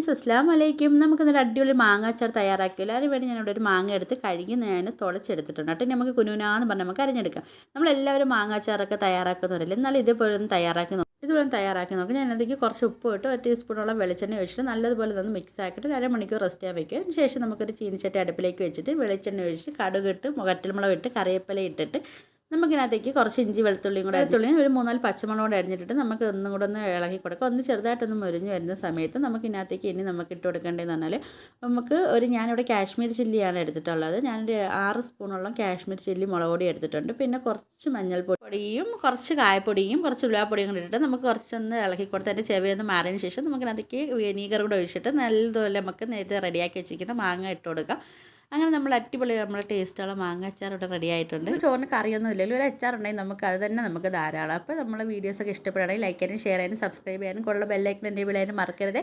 Friends, അസ്സലാമു അലൈക്കും. നമുക്കിന്നൊരു അടിപൊളി മാങ്ങ അച്ചാർ തയ്യാറാക്കിയല്ലോ. അതിന് വേണ്ടി ഞാനിവിടെ ഒരു മാങ്ങ എടുത്ത് കഴുകി ഞാൻ തുടച്ചെടുത്തിട്ടുണ്ട്. എന്നിട്ട് നമുക്ക് കുനുകുനാന്ന് പറഞ്ഞ് നമുക്ക് അരിഞ്ഞെടുക്കാം. നമ്മളെല്ലാവരും മാങ്ങ അച്ചാറൊക്കെ തയ്യാറാക്കുന്നവരല്ലേ, എന്നാലും ഇതുപോലെ ഒന്ന് തയ്യാറാക്കി നോക്കും. ഇതുപോലെ തയ്യാറാക്കി നോക്കും. ഞാൻ അതിലേക്ക് കുറച്ച് ഉപ്പ് ഇട്ട് 1 ടീസ്പൂണോളം വെളിച്ചെണ്ണ ഒഴിച്ചിട്ട് നല്ലതുപോലെ ഒന്ന് മിക്സ് ആക്കിയിട്ട് ഒരു അരമണിക്കൂർ റെസ്റ്റ് ചെയ്യാൻ വയ്ക്കുക. അതിന് ശേഷം നമുക്കൊരു ചീനിച്ചട്ടി അടുപ്പിലേക്ക് വെച്ചിട്ട് വെളിച്ചെണ്ണ ഒഴിച്ച് കടുകിട്ട് വറ്റൽമുളക് ഇട്ട് കറിവേപ്പില ഇട്ടിട്ട് നമുക്കിതിനകത്തേക്ക് കുറച്ച് ഇഞ്ചി വെളുത്തുള്ളിയും കൂടെ ഒരു 3-4 പച്ചമുളക് കൂടെ അരിഞ്ഞിട്ടിട്ട് നമുക്ക് ഒന്നും കൂടെ ഒന്ന് ഇളക്കി കൊടുക്കുക. ഒന്ന് ചെറുതായിട്ടൊന്ന് മുരിഞ്ഞ് വരുന്ന സമയത്ത് നമുക്കിതിനകത്തേക്ക് ഇനി നമുക്ക് ഇട്ട് കൊടുക്കേണ്ടതെന്ന് പറഞ്ഞാൽ നമുക്ക് ഞാനിവിടെ കാശ്മീർ ചില്ലിയാണ് എടുത്തിട്ടുള്ളത്. ഞാനൊരു 6 സ്പൂണോളം കാശ്മീർ ചില്ലി മുളക് പൊടി എടുത്തിട്ടുണ്ട്. പിന്നെ കുറച്ച് മഞ്ഞൾപ്പൊടിയും കുറച്ച് കായപ്പൊടിയും കുറച്ച് ഉലുവാപ്പൊടിയും കൂടെ ഇട്ടിട്ട് നമുക്ക് കുറച്ചൊന്ന് ഇളക്കി കൊടുത്ത് അതിൻ്റെ ചെവിയൊന്ന് മാറിയതിന് ശേഷം നമുക്കിതിനകത്തേക്ക് വിനീഗർ കൂടെ ഒഴിച്ചിട്ട് നല്ലതുപോലെ നമുക്ക് നേരത്തെ റെഡിയാക്കി വെച്ചിരിക്കുന്ന മാങ്ങ ഇട്ട് കൊടുക്കാം. അങ്ങനെ നമ്മൾ അടിപൊളി നമ്മുടെ ടേസ്റ്റുള്ള മാങ്ങ അച്ചാർ ഇവിടെ റെഡി ആയിട്ടുണ്ട്. ചോറിന് കറിയൊന്നും ഇല്ലല്ലോ, ഒരു അച്ചാർ ഉണ്ടെങ്കിൽ നമുക്ക് അത് തന്നെ നമുക്ക് ധാരാളം. അപ്പോൾ നമ്മളെ വീഡിയോസൊക്കെ ഇഷ്ടപ്പെടുകയാണെങ്കിൽ ലൈക്ക് ചെയ്യാനും ഷെയർ ചെയ്യാനും സബ്സ്ക്രൈബ് ചെയ്യാനും ബെല്ലൈക്കൻ എനേബിൾ ചെയ്യാനും മറക്കരുത്.